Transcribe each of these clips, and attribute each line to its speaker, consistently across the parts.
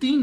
Speaker 1: 3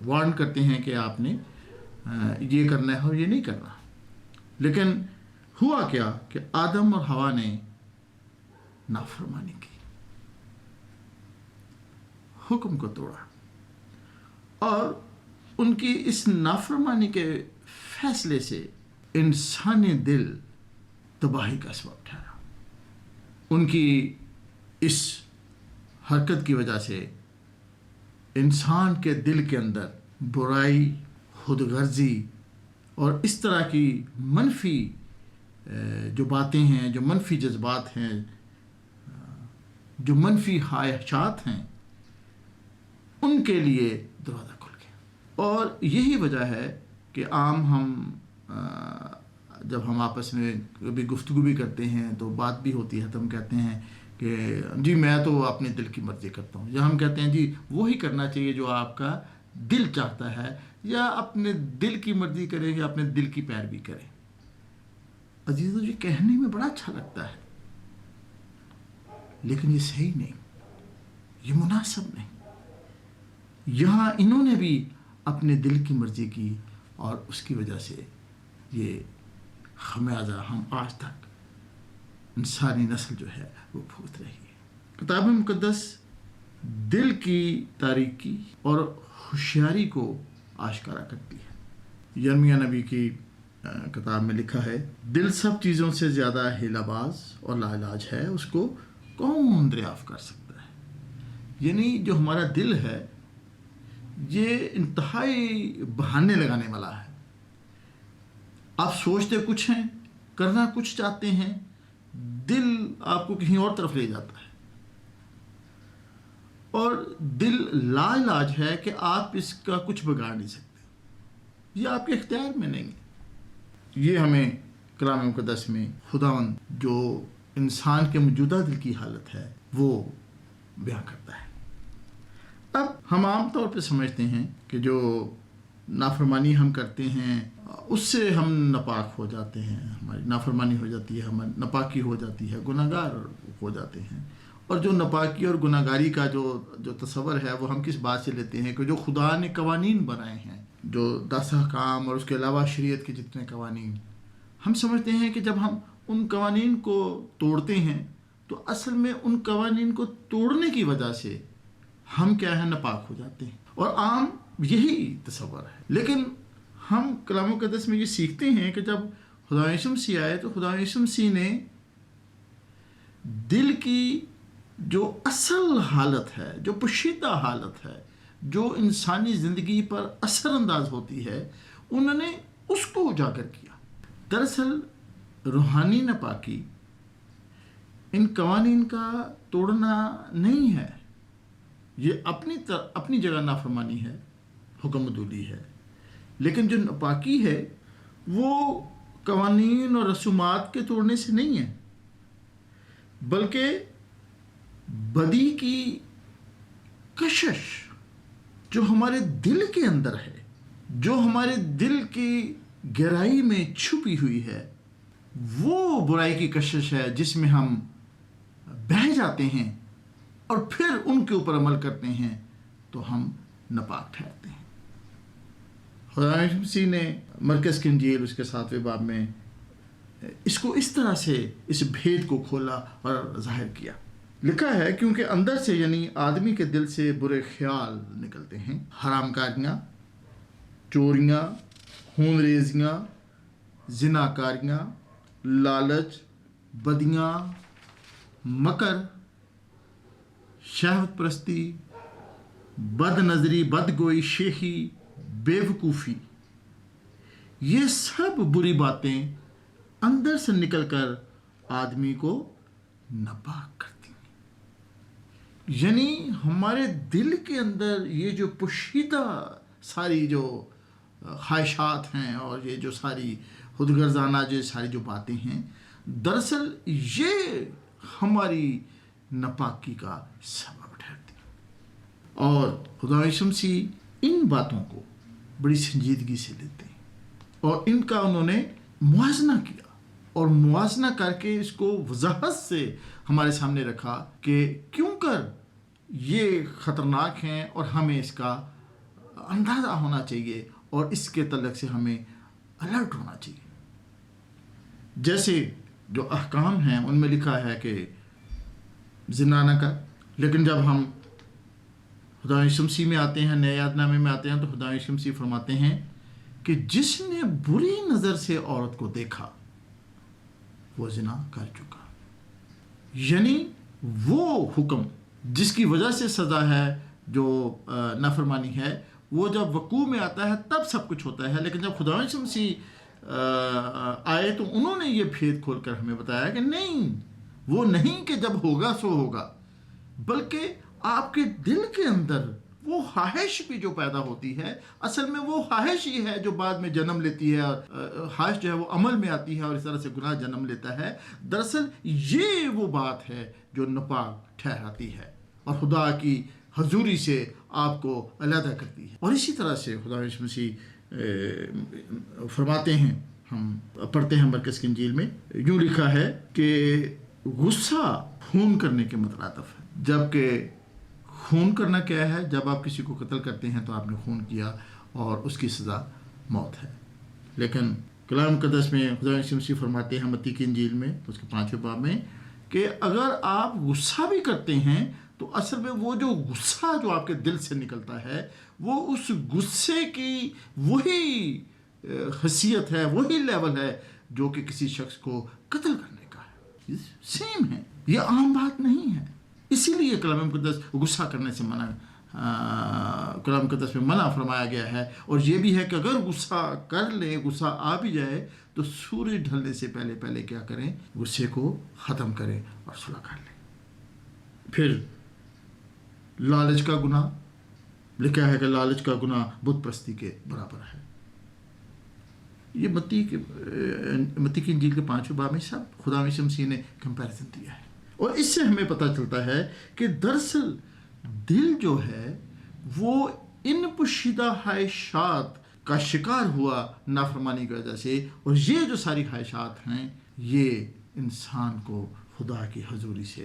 Speaker 1: Warren کرتے ہیں کہ آپ نے یہ کرنا ہے اور یہ نہیں کرنا. لیکن ہوا کیا کہ آدم اور حوا نے نافرمانی کی، حکم کو توڑا، اور ان کی اس نافرمانی کے فیصلے سے انسانی دل تباہی کا سبب ٹھہرا. ان کی اس حرکت کی وجہ سے انسان کے دل کے اندر برائی، خود غرضی اور اس طرح کی منفی جو باتیں ہیں، جو منفی جذبات ہیں، جو منفی خواہشات ہیں، ان کے لیے دروازہ کھل گیا. اور یہی وجہ ہے کہ عام ہم جب ہم آپس میں کبھی گفتگو بھی کرتے ہیں تو بات بھی ہوتی ہے تو ہم کہتے ہیں کہ جی میں تو اپنے دل کی مرضی کرتا ہوں، یا ہم کہتے ہیں جی وہی کرنا چاہیے جو آپ کا دل چاہتا ہے، یا اپنے دل کی مرضی کریں یا اپنے دل کی پیروی کریں. عزیزو یہ کہنے میں بڑا اچھا لگتا ہے، لیکن یہ صحیح نہیں، یہ مناسب نہیں. یہاں انہوں نے بھی اپنے دل کی مرضی کی اور اس کی وجہ سے یہ خمیازہ ہم آج تک انسانی نسل جو ہے وہ بھوگت رہی ہے. کتاب مقدس دل کی تاریکی اور ہوشیاری کو آشکارا کرتی ہے. یرمیہ نبی کی کتاب میں لکھا ہے، دل سب چیزوں سے زیادہ ہیلا باز اور لا علاج ہے، اس کو کون دریافت کر سکتا ہے. یعنی جو ہمارا دل ہے یہ انتہائی بہانے لگانے والا ہے. آپ سوچتے کچھ ہیں، کرنا کچھ چاہتے ہیں، دل آپ کو کہیں اور طرف لے جاتا ہے. اور دل لا علاج ہے کہ آپ اس کا کچھ بگاڑ نہیں سکتے، یہ آپ کے اختیار میں نہیں ہے. یہ ہمیں کلام مقدس میں خداوند جو انسان کے موجودہ دل کی حالت ہے وہ بیان کرتا ہے. اب ہم عام طور پہ سمجھتے ہیں کہ جو نافرمانی ہم کرتے ہیں اس سے ہم ناپاک ہو جاتے ہیں، ہماری نافرمانی ہو جاتی ہے، ہماری ناپاکی ہو جاتی ہے، گناہ گار ہو جاتے ہیں. اور جو ناپاکی اور گناہ گاری کا جو تصور ہے وہ ہم کس بات سے لیتے ہیں کہ جو خدا نے قوانین بنائے ہیں، جو 10 احکام اور اس کے علاوہ شریعت کے جتنے قوانین، ہم سمجھتے ہیں کہ جب ہم ان قوانین کو توڑتے ہیں تو اصل میں ان قوانین کو توڑنے کی وجہ سے ہم کیا ہے، ناپاک ہو جاتے ہیں. اور عام یہی تصور ہے. لیکن ہم کلام مقدس میں یہ سیکھتے ہیں کہ جب خدا یسوع مسیح آئے تو خدا یسوع مسیح نے دل کی جو اصل حالت ہے، جو پوشیدہ حالت ہے، جو انسانی زندگی پر اثر انداز ہوتی ہے، انہوں نے اس کو اجاگر کیا. دراصل روحانی ناپاکی ان قوانین کا توڑنا نہیں ہے، یہ اپنی جگہ نافرمانی ہے، حکم عدولی ہے. لیکن جو ناپاکی ہے وہ قوانین اور رسومات کے توڑنے سے نہیں ہے، بلکہ بدی کی کشش جو ہمارے دل کے اندر ہے، جو ہمارے دل کی گہرائی میں چھپی ہوئی ہے، وہ برائی کی کشش ہے جس میں ہم بہہ جاتے ہیں اور پھر ان کے اوپر عمل کرتے ہیں تو ہم ناپاک ٹھہرتے ہیں. خدا مسیح نے مرکز کی انجیل اس کے 7ویں باب میں اس کو اس طرح سے اس بھید کو کھولا اور ظاہر کیا. لکھا ہے کیونکہ اندر سے یعنی آدمی کے دل سے برے خیال نکلتے ہیں، حرام کاریاں، چوریاں، خون ریزیاں، زنا کاریاں، لالچ، بدیاں، مکر، شہوت پرستی، بد نظری، بد گوئی، شیخی، بے وقوفی. یہ سب بری باتیں اندر سے نکل کر آدمی کو ناپاک کرتی ہیں. یعنی ہمارے دل کے اندر یہ جو پوشیدہ ساری جو خواہشات ہیں اور یہ جو ساری خود غرضانہ جو ساری جو باتیں ہیں، دراصل یہ ہماری ناپاکی کا سبب ٹھہرتی ہیں. اور خدا یسوع مسیح ان باتوں کو بڑی سنجیدگی سے لیتے ہیں اور ان کا انہوں نے موازنہ کیا اور موازنہ کر کے اس کو وضاحت سے ہمارے سامنے رکھا کہ کیوں کر یہ خطرناک ہیں اور ہمیں اس کا اندازہ ہونا چاہیے اور اس کے تعلق سے ہمیں الرٹ ہونا چاہیے. جیسے جو احکام ہیں ان میں لکھا ہے کہ زنا نہ کر، لیکن جب ہم خدا شمسی میں آتے ہیں، نئے یاد نامے میں آتے ہیں، تو خدا شمسی فرماتے ہیں کہ جس نے بری نظر سے عورت کو دیکھا وہ زنا کر چکا. یعنی وہ حکم جس کی وجہ سے سزا ہے جو نافرمانی ہے، وہ جب وقوع میں آتا ہے تب سب کچھ ہوتا ہے. لیکن جب خدا شمسی آئے تو انہوں نے یہ بھید کھول کر ہمیں بتایا کہ نہیں، وہ نہیں کہ جب ہوگا سو ہوگا، بلکہ آپ کے دل کے اندر وہ خواہش بھی جو پیدا ہوتی ہے، اصل میں وہ خواہش ہی ہے جو بعد میں جنم لیتی ہے، خواہش جو ہے وہ عمل میں آتی ہے اور اس طرح سے گناہ جنم لیتا ہے. دراصل یہ وہ بات ہے جو ناپاک ٹھہراتی ہے اور خدا کی حضوری سے آپ کو علیحدہ کرتی ہے. اور اسی طرح سے خدا یسوع مسیح فرماتے ہیں، ہم پڑھتے ہیں مرکز کی انجیل میں، یوں لکھا ہے کہ غصہ خون کرنے کے مترادف ہے، جبکہ خون کرنا کیا ہے؟ جب آپ کسی کو قتل کرتے ہیں تو آپ نے خون کیا اور اس کی سزا موت ہے. لیکن کلام مقدس میں خدا یسوع مسیح فرماتے ہیں متی کی انجیل میں اس کے 5ویں باب میں کہ اگر آپ غصہ بھی کرتے ہیں تو اصل میں وہ جو غصہ جو آپ کے دل سے نکلتا ہے وہ اس غصے کی وہی حیثیت ہے، وہی لیول ہے جو کہ کسی شخص کو قتل کرنے کا ہے. سیم ہے، یہ عام بات نہیں ہے. اسی لیے کلام مقدس غصہ کرنے سے منع، کلام مقدس میں منع فرمایا گیا ہے. اور یہ بھی ہے کہ اگر غصہ کر لیں، غصہ آ بھی جائے تو سورج ڈھلنے سے پہلے کیا کریں؟ غصے کو ختم کریں اور صلح کر لیں. پھر لالچ کا گناہ لکھا ہے کہ لالچ کا گناہ بت پرستی کے برابر ہے. یہ متی کی انجیل کے 5ویں باب میں سب خدا یسوع مسیح نے کمپیریزن دیا ہے. اور اس سے ہمیں پتہ چلتا ہے کہ دراصل دل جو ہے وہ ان پوشیدہ خواہشات کا شکار ہوا نافرمانی کی وجہ سے، اور یہ جو ساری خواہشات ہیں یہ انسان کو خدا کی حضوری سے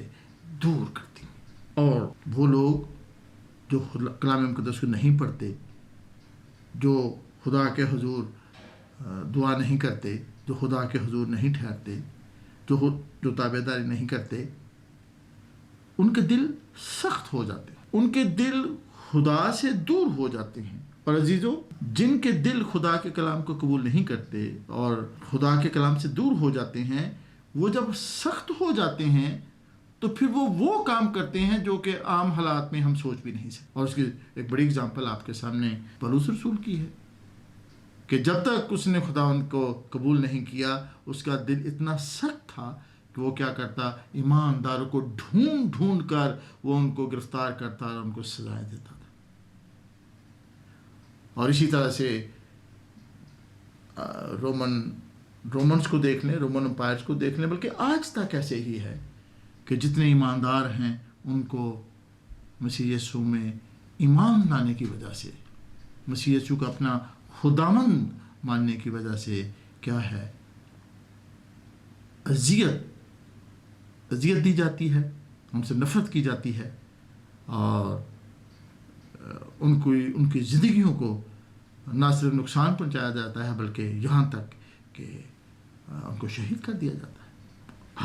Speaker 1: دور کرتی ہیں. اور وہ لوگ جو کلام مقدس کو نہیں پڑھتے، جو خدا کے حضور دعا نہیں کرتے، جو خدا کے حضور نہیں ٹھہرتے، جو تابع داری نہیں کرتے، ان کے دل سخت ہو جاتے ہیں، ان کے دل خدا سے دور ہو جاتے ہیں. اور عزیزو، جن کے دل خدا کے کلام کو قبول نہیں کرتے اور خدا کے کلام سے دور ہو جاتے ہیں، وہ جب سخت ہو جاتے ہیں تو پھر وہ کام کرتے ہیں جو کہ عام حالات میں ہم سوچ بھی نہیں سکتے. اور اس کی ایک بڑی اگزامپل آپ کے سامنے پولس رسول کی ہے کہ جب تک اس نے خداوند کو قبول نہیں کیا، اس کا دل اتنا سخت تھا کہ وہ کیا کرتا؟ ایمانداروں کو ڈھونڈ کر وہ ان کو گرفتار کرتا اور ان کو سزائیں دیتا تھا. اور اسی طرح سے رومنس کو دیکھ لیں، رومن امپائرز کو دیکھ لیں، بلکہ آج تک ایسے ہی ہے کہ جتنے ایماندار ہیں ان کو مسیح یسوع میں ایمان لانے کی وجہ سے، مسیح یسوع کا اپنا خداوند ماننے کی وجہ سے کیا ہے؟ اذیت دی جاتی ہے، ان سے نفرت کی جاتی ہے، اور ان کی زندگیوں کو نہ صرف نقصان پہنچایا جاتا ہے بلکہ یہاں تک کہ ان کو شہید کر دیا جاتا ہے.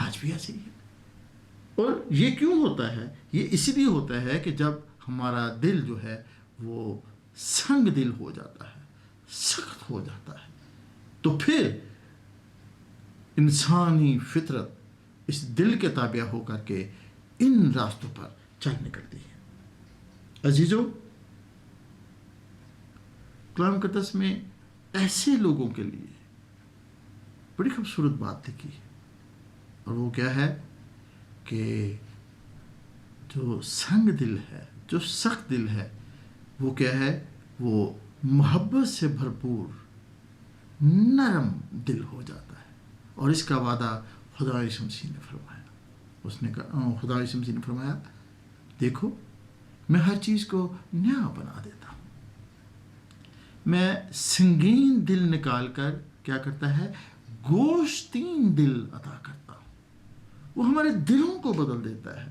Speaker 1: آج بھی ایسے ہی ہے. اور یہ کیوں ہوتا ہے؟ یہ اس لیے ہوتا ہے کہ جب ہمارا دل جو ہے وہ سنگ دل ہو جاتا ہے، سخت ہو جاتا ہے، تو پھر انسانی فطرت اس دل کے تابع ہو کر کے ان راستوں پر چل نکلتی ہے. عزیزو، کلام مقدس میں ایسے لوگوں کے لیے بڑی خوبصورت بات لکھی ہے، اور وہ کیا ہے کہ جو سنگ دل ہے، جو سخت دل ہے، وہ کیا ہے؟ وہ محبت سے بھرپور نرم دل ہو جاتا ہے. اور اس کا وعدہ خدا یسوع مسیح نے فرمایا. اس نے کہا، خدا یسوع مسیح نے فرمایا، دیکھو میں ہر چیز کو نیا بنا دیتا ہوں. میں سنگین دل نکال کر کیا کرتا ہے؟ گوشتین دل عطا کرتا ہوں. وہ ہمارے دلوں کو بدل دیتا ہے.